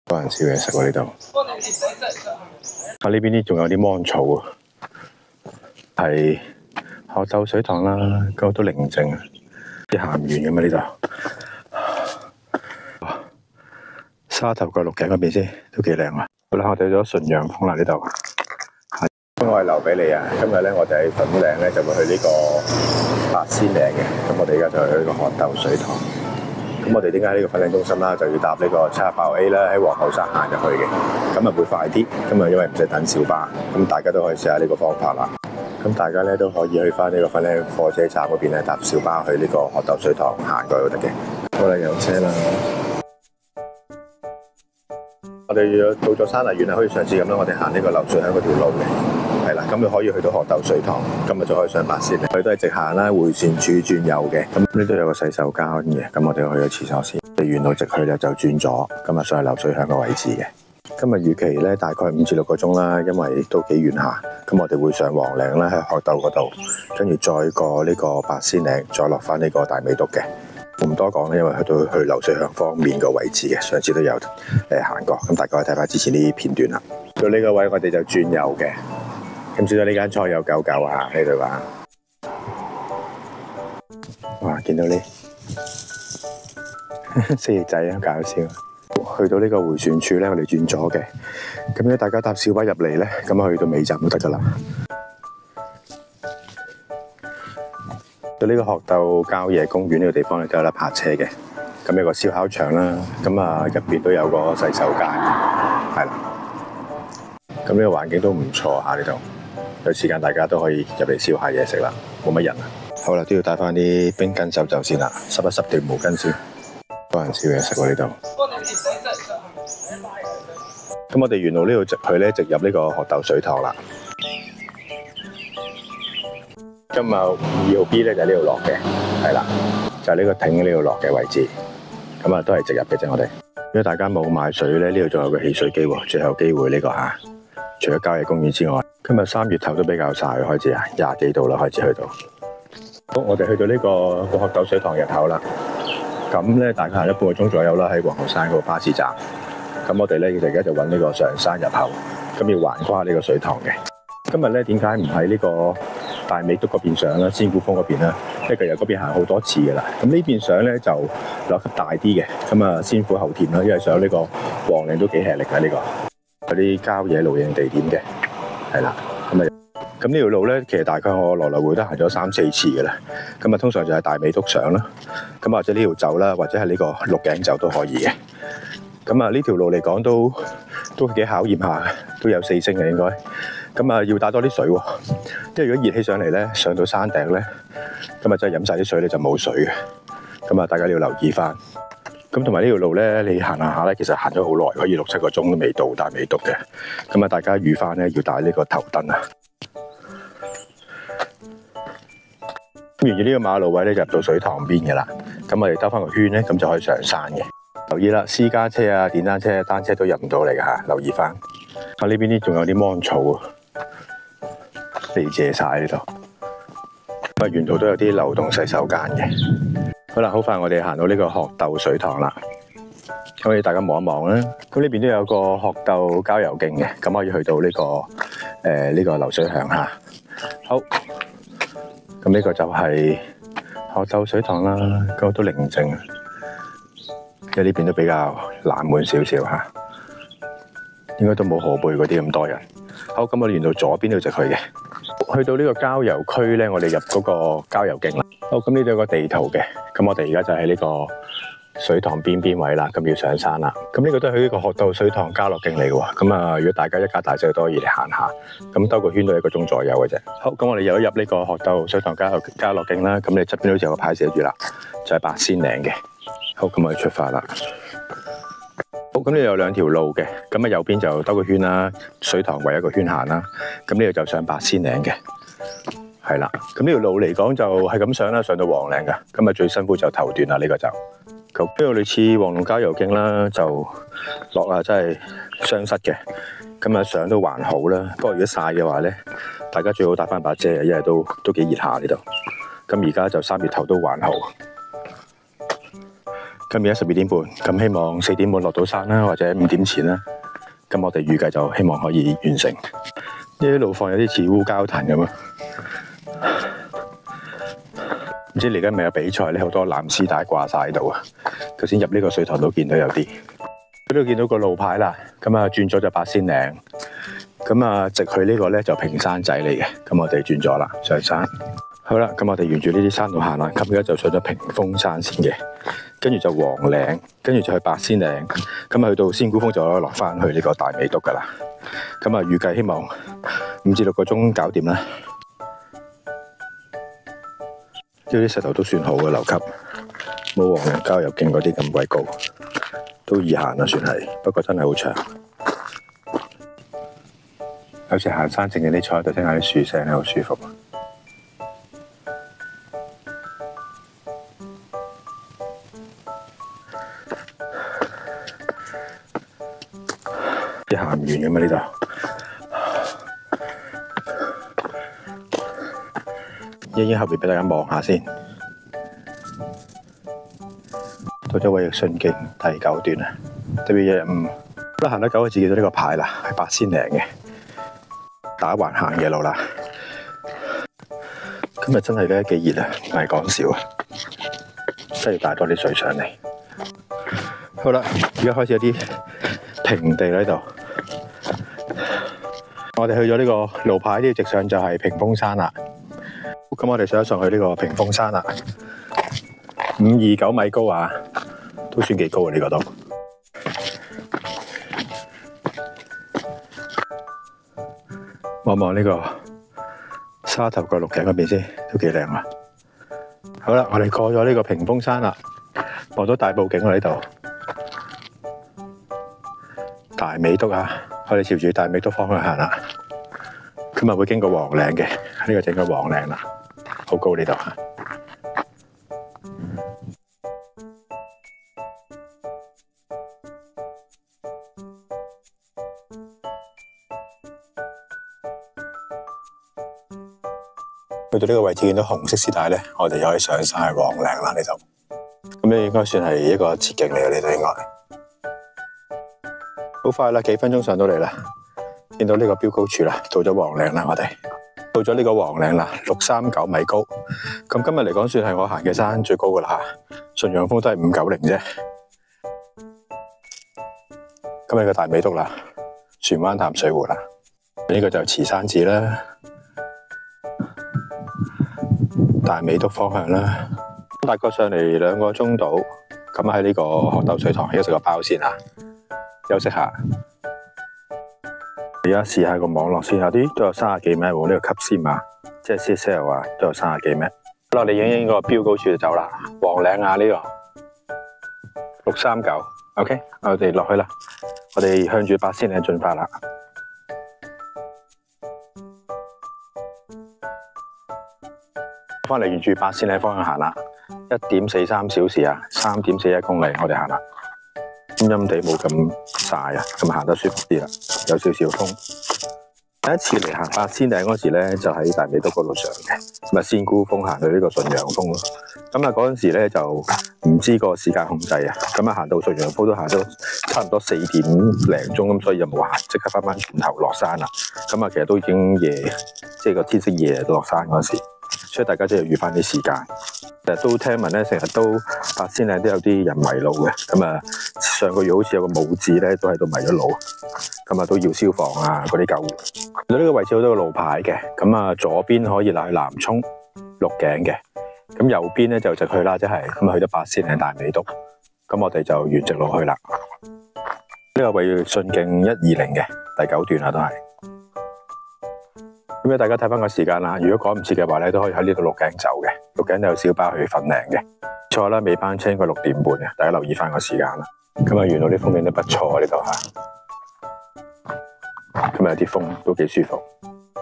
多人燒嘢食喎呢度。啊呢邊啲仲有啲芒草啊，係鶴藪水塘啦，嗰度都寧靜啊，啲行唔完嘅嘛呢度。沙頭角鹿頸嗰邊先都幾靚啊！好啦，我哋到咗純陽峰啦呢度。我係留俾你啊！今日咧我哋喺粉嶺咧就會去呢個八仙嶺嘅，咁我哋而家就去呢個鶴藪水塘。咁我哋點解喺呢個粉嶺中心啦，就要搭呢個78A 啦，喺皇后山行入去嘅，咁啊會快啲。咁啊因為唔使等小巴，咁大家都可以試下呢個方法啦。咁大家咧都可以去翻呢個粉嶺火車站嗰邊咧搭小巴去呢個鶴藪水塘行過去都得嘅。好啦，有車啦。我哋到咗山梨縣啊，可以上次咁啦，我哋行呢個流水響嗰條路嘅，係啦，咁就可以去到鶴藪水塘，今日就可以上八仙嶺。佢都係直行啦，迴旋處轉右嘅，咁呢度有個洗手間嘅，咁我哋去咗廁所先。我哋沿路直去咧就轉左，今日上去流水響嘅位置嘅。今日預期咧大概5至6個鐘啦，因為都幾遠下。咁我哋會上黃嶺啦，喺鶴藪嗰度，跟住再過呢個八仙嶺，再落翻呢個大美督嘅。唔多講啦，因為去到去流水響方面個位置嘅，上次都有行過，咁大家可以睇翻之前啲片段啦。到呢個位我哋就轉右嘅，咁知道呢間菜有狗狗啊，呢度話，哇見到呢蜥蜴仔啊，搞笑。去到呢個迴旋處咧，我哋轉左嘅，咁如果大家搭小巴入嚟咧，咁去到尾站都得噶啦。到呢個鶴藪郊野公園呢個地方咧都有得泊車嘅，咁有個燒烤場啦，咁啊入邊都有個洗手間嘅，係啦，咁呢個環境都唔錯下呢度，有時間大家都可以入嚟燒下嘢食啦，冇乜人啊。好啦，都要帶翻啲冰巾手袖先啦，濕一濕條毛巾先。多人燒嘢食喎呢度。咁我哋沿路呢度直去咧，直入呢個鶴藪水塘啦。今日2號 B 咧就喺呢度落嘅，係啦，就係呢個艇呢度落嘅位置。咁啊都係直入嘅啫，我哋。如果大家冇買水咧，呢度仲有個汽水機喎，最後機會呢個嚇。除咗郊野公園之外，今日3月頭都比較曬，開始啊20幾度啦，開始去到。好，我哋去到呢個鶴藪水塘入口啦。咁咧大概行咗半個鐘左右啦，喺皇后山嗰個巴士站。咁我哋咧而家就揾呢個上山入口，咁要橫跨呢個水塘嘅。今日咧點解唔喺呢個大美督嗰邊上啦，仙鼓峰嗰邊啦，因為由嗰邊行好多次噶啦。咁呢邊上咧就落級大啲嘅，咁啊先苦後甜啦，因為上呢個黃嶺都幾吃力嘅呢個，有啲郊野露營地點嘅，係啦。咁呢條路咧，其實大概我來回都行咗3、4次嘅啦。咁啊通常就係大美督上啦，咁或者呢條走啦，或者係呢個鹿頸走都可以嘅。咁啊呢條路嚟講都幾考驗下，都有4星嘅應該。咁啊要打多啲水喎，因為如果熱起上嚟咧，上到山頂咧，咁啊真係飲晒啲水咧就冇水嘅。咁啊大家要留意翻。咁同埋呢條路咧，你行下咧，其實行咗好耐，可以6、7個鐘都未到大美督嘅。咁啊大家預翻咧要帶呢個頭燈啊。咁沿住呢個馬路位咧，就入到水塘邊嘅啦。咁我哋兜翻個圈咧，咁就可以上山嘅。留意啦，私家車啊、電單車、單車都入唔到嚟嘅嚇，留意翻。啊呢邊啲仲有啲芒草啊，地借晒呢度。咁啊沿途都有啲流動洗手間嘅。好啦，好快我哋行到呢個鶴藪水塘啦。咁我哋大家望一望啦。咁呢邊都有個鶴藪郊遊徑嘅，咁可以去到呢個呢個流水響嚇。好。咁呢個就係鶴藪水塘啦，嗰度都寧靜啊，因為呢邊都比較冷門少少嚇，應該都冇河背嗰啲咁多人。好，咁我哋沿到左邊度直去嘅，去到呢個郊遊區咧，我哋入嗰個郊遊徑啦。好，咁呢度有個地圖嘅，咁我哋而家就喺呢個水塘邊位啦，咁要上山啦。咁呢個都係呢個鶴藪水塘家樂徑嚟嘅喎。咁啊，如果大家一家大細都可以嚟行下，咁兜個圈都1個鐘左右嘅啫。好，咁我哋又入呢個鶴藪水塘家樂徑啦。咁你側邊好似有個牌寫住啦，就係八仙嶺嘅。好，咁我哋出發啦。好，咁呢度有2條路嘅，咁啊右邊就兜個圈啦，水塘圍1個圈行啦。咁呢度就上八仙嶺嘅，係啦。咁呢條路嚟講就係咁上啦，上到黃嶺㗎。咁啊最辛苦就頭段啦，呢個就。呢度類似黃龍郊遊徑啦，就落啊真係傷膝嘅。咁啊上都還好啦，不過如果曬嘅話咧，大家最好帶翻把遮，因為都幾熱下呢度。咁而家就3月頭都還好。咁而家12點半，咁希望4點半落到山啦，或者5點前啦。咁我哋預計就希望可以完成。呢啲路況有啲似烏蛟騰咁啊！唔知嚟緊咪有比賽咧，好多藍絲帶掛晒喺度啊！頭先入呢個水塘都見到有啲，呢度見到個路牌啦。咁啊轉咗就八仙嶺，咁啊直去呢個咧就平山仔嚟嘅。咁我哋轉咗啦，上山。好啦，咁我哋沿住呢啲山路行啦。咁而家就上咗屏風山先嘅，跟住就黃嶺，跟住就去八仙嶺。咁啊去到仙姑峰就可以落翻去呢個大美督噶啦。咁啊預計希望5至6個鐘搞掂啦。呢啲石頭都算好嘅樓級，冇黃泥膠又勁嗰啲咁鬼高，都易行啦算係。不過真係好長，有時行山靜靜啲坐喺度聽下啲樹聲咧，好舒服。啲行唔完嘅嘛呢度。影影後邊俾大家望下先，到咗衛奕信徑第9段啦 W115。咁行得久就見到呢個牌啦，係八仙嶺嘅打橫行嘅路啦。今日真係咧幾熱啊，唔係講笑啊，真係要帶多啲水上嚟。好啦，而家開始有啲平地喺度。我哋去咗呢個路牌，呢度直上就係屏風山啦。咁我哋上去呢個屏風山啦，529米高啊，都算幾高啊呢個都。望望呢個沙頭角鹿頸嗰邊先，都幾靚啊。好啦，我哋過咗呢個屏風山啦，望到大埔景喺呢度，大美督啊，我哋朝住大美督方向行啦。今日會經過黃嶺嘅，呢個整個黃嶺啦。好高呢度啊！去到呢個位置見到紅色絲帶咧，我哋就可以上山去黃嶺啦呢度。咁呢應該算係一個捷徑嚟嘅呢度應該。好快啦，幾分鐘上到嚟啦，見到呢個標高柱啦，到咗黃嶺啦我哋。到咗呢個黃嶺啦，639米高。咁今日嚟講算係我行嘅山最高噶啦吓，順陽峰都係590啫。今日個大美督啦，船灣淡水湖啦，呢個就慈山寺啦，大美督方向啦。大概上嚟2個鐘度，咁喺呢個鶴藪水塘，而家食個包先啊，休息下。而家試下個網絡先，有啲都有30幾米喎，呢個級先嘛，即係 CSL 啊，都有30幾米。好啦，我哋影影個標高處就走啦，黃嶺啊呢個639 ，OK， 我哋落去啦，我哋向住八仙嶺進發啦。翻嚟沿住八仙嶺方向行啦，1.43小時啊，3.41公里，我哋行啦。陰陰地冇咁曬啊，咁行得舒服啲啦，有少少風。第一次嚟行八仙嶺嗰時咧，就喺大美督嗰度上嘅，咁啊仙姑峰行到呢個順陽峰咯。咁啊嗰陣時咧就唔知個時間控制啊，咁啊行到順陽峰都行咗差唔多4點零鐘，咁所以就冇行，即刻翻轉頭落山啦。咁啊其實都已經夜，即係個天色夜落山嗰時，所以大家真係要預翻啲時間。成日都聽聞咧，成日都八仙嶺都有啲人迷路嘅，咁啊上個月好似有個母子咧都喺度迷咗路，咁啊都要消防啊嗰啲救援。去到呢個位置好多個路牌嘅，咁啊左邊可以落去南涌鹿頸嘅，咁右邊咧就直去啦，即係咁啊去到八仙嶺大美督，咁我哋就沿直路去啦。呢個衛奕信徑120嘅第9段啊都係。咁咧大家睇翻個時間啦，如果趕唔切嘅話咧，都可以喺呢度鹿頸走嘅，鹿頸都有小巴去粉嶺嘅。錯啦，尾班車應該6點半嘅，大家留意翻個時間啦。咁啊，沿路啲風景都不錯啊呢度吓，咁啊有啲風都幾舒服。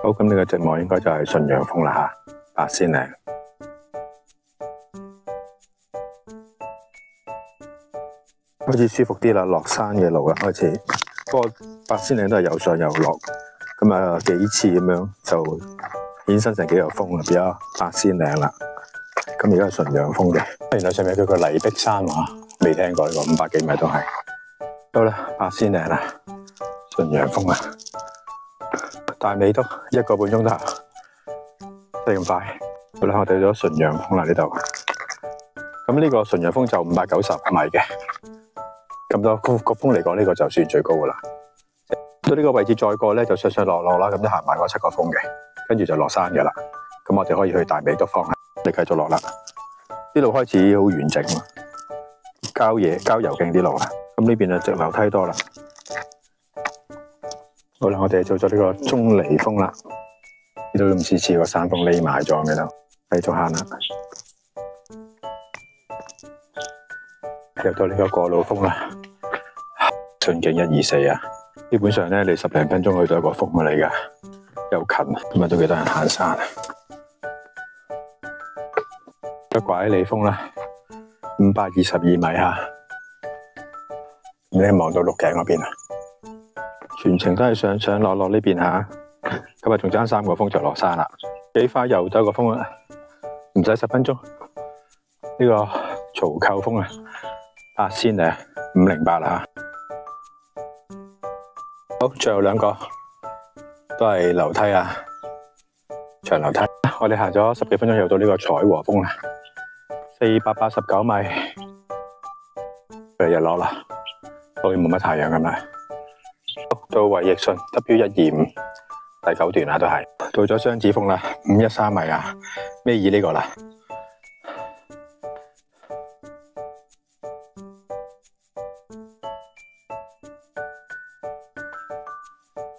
好，咁呢個直望應該就係順陽峰啦吓，八仙嶺。開始舒服啲啦，落山嘅路啦開始。不過八仙嶺都係有上有落。咁啊幾次咁樣就衍生成幾個峰啊，變咗八仙嶺啦。咁而家係順陽峰嘅，原來上面叫個泥壁山啊，未聽過呢個500幾米都係。好啦，八仙嶺啦，順陽峰啊，大美督1個半鐘頭，真係咁快。好啦，我哋到咗順陽峰啦呢度。咁呢個順陽峰就590米嘅，咁多個峰嚟講，呢個就算最高噶啦。到呢個位置再過咧，就上上落落啦，咁就行埋嗰7個峰嘅，跟住就落山噶啦。咁我哋可以去大美督方向，你繼續落啦。呢路開始好完整，郊遊徑啲路啦。咁呢邊就直樓梯多啦。好啦，我哋做咗呢個鐘離峰啦，呢度唔似個山峰匿埋咗喺度，繼續行啦。又到呢個過路峰啦，順景124啊。基本上咧，你10零分鐘去到一個峰嚟噶，又近，咁啊都幾多人行山。一拐李峰啦，522米吓。咁你望到鹿頸嗰邊啊，全程都係上上落落呢邊吓。今日仲爭3個峰就落山啦，幾快又到一個峰啦，唔使10分鐘。呢個曹臼峰啊，八仙嶺508啦吓。好，最後2個都係樓梯啊，長樓梯。我哋行咗10幾分鐘，又到呢個彩和峰啦，489米，日落啦，好似冇乜太陽咁啦。到衛奕信 W125第9段啦，都係到咗雙子峰啦，513米啊，尾二呢個啦。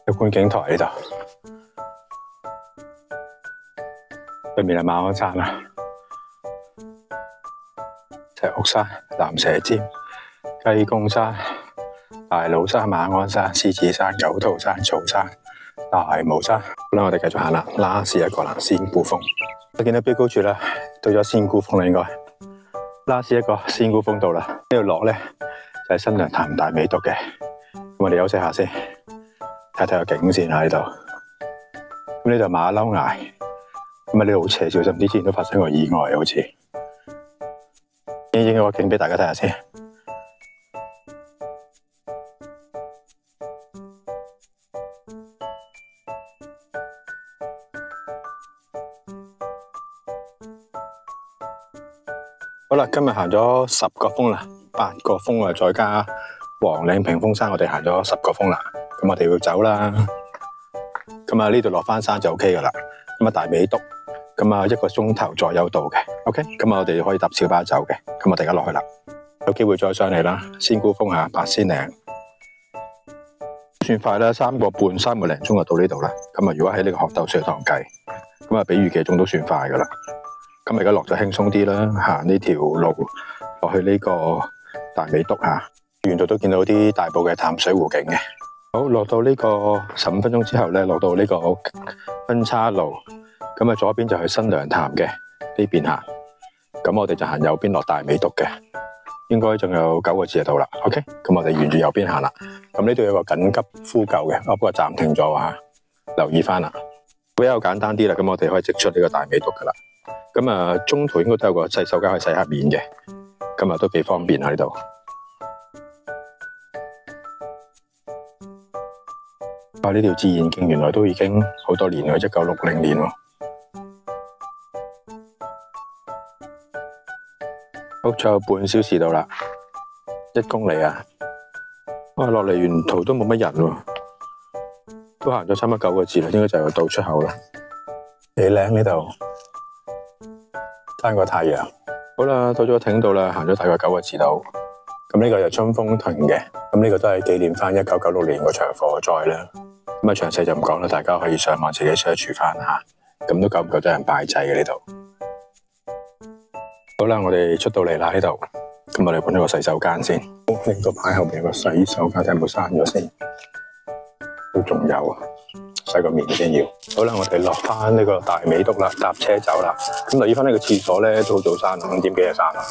有觀景台呢度，對面係馬鞍山啦，石屋山、蚺蛇尖、雞公山、大老山、馬鞍山、獅子山、九肚山、草山、大帽山。好啦，我哋繼續行啦，拉屎一個啦，仙姑峰。我見到標高柱啦，到咗仙姑峰啦，應該拉屎一個仙姑峰到啦。呢度落咧就係新娘潭大美督嘅，咁我哋休息下先。睇睇個景先喺度，咁呢度馬騮崖，咁啊呢度好斜，小心啲，之前都發生過意外，好似影個景俾大家睇下先。好啦，今日行咗10個峰啦，8個峰啊，再加黃嶺屏風山，我哋行咗10個峰啦。咁我哋要走啦，咁啊呢度落翻山就 OK 噶啦。咁啊大美督，咁啊1個鐘頭左右到嘅 ，OK。咁啊我哋可以搭小巴走嘅，咁我哋而家落去啦。有機會再上嚟啦，仙姑峰啊，八仙嶺，算快啦，3個半3個零鐘就到呢度啦。咁啊如果喺呢個鶴藪水塘計，咁啊比預期中都算快噶啦。咁而家落咗輕鬆啲啦，行呢條路落去呢個大美督吓，沿途都見到啲大埔嘅淡水湖景嘅。好，落到呢個15分鐘之後咧，落到呢個分岔路，咁啊左邊就係新娘潭嘅呢邊行，咁我哋就行右邊落大美督嘅，應該仲有9個字就到啦。OK，咁我哋沿住右邊行啦。咁呢度有個緊急呼救嘅，不過暫停咗吓，留意翻啦。比較簡單啲啦，咁我哋可以直出呢個大美督噶啦。咁啊中途應該都有個洗手間可以洗下面嘅，咁啊都幾方便喺呢度。呢條自然徑原來都已經好多年啦，1960年喎。好，仲有半小時到啦，1公里啊！哇，落嚟沿途都冇乜人喎，都行咗差唔多9個字啦，應該就到出口啦。幾靚呢度，爭個太陽。好啦，到咗艇度啦，行咗大概9個字到。咁呢個就春風亭嘅，咁呢個都係紀念翻1996年嗰場火災啦。咁啊，詳細就唔講啦，大家可以上網自己 search 翻下。咁都夠唔夠多人拜祭嘅呢度？好啦，我哋出到嚟啦呢度。咁我哋揾咗個洗手間先。呢個牌後面有個洗手間，睇下有冇閂咗先。都仲有啊，洗個面先要。好啦，我哋落翻呢個大美督啦，搭車走啦。咁留意翻呢個廁所咧，都好早閂，5點幾就閂啦。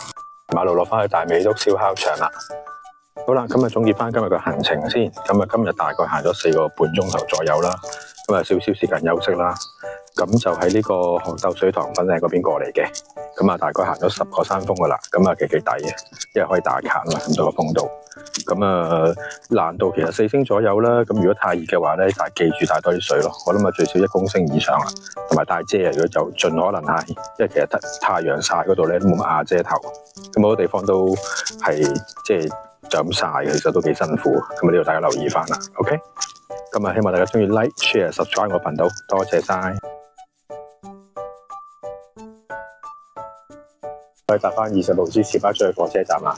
馬路落翻去大美督燒烤場啦。好啦，咁啊總結翻今日嘅行程先。咁啊今日大概行咗4個半鐘頭左右啦，咁啊少少時間休息啦。咁就喺呢個鶴鬥水塘粉嶺嗰邊過嚟嘅。咁啊，大概行咗10個山峰噶啦，咁啊幾抵嘅，因為可以打卡嘛，咁多個峰度。咁啊，難度其實4星左右啦。咁如果太熱嘅話咧，就係記住帶多啲水咯。我諗啊，最少1公升以上啦，同埋帶遮啊。如果就盡可能係，因為其實太陽曬嗰度咧都冇乜瓦遮頭，咁好多地方都係即係就咁曬，其實都幾辛苦。咁啊，呢度大家留意翻啦。OK， 咁啊，希望大家中意 like、share、subscribe 我頻道，多謝晒。可以搭翻26支小巴出去火車站啦。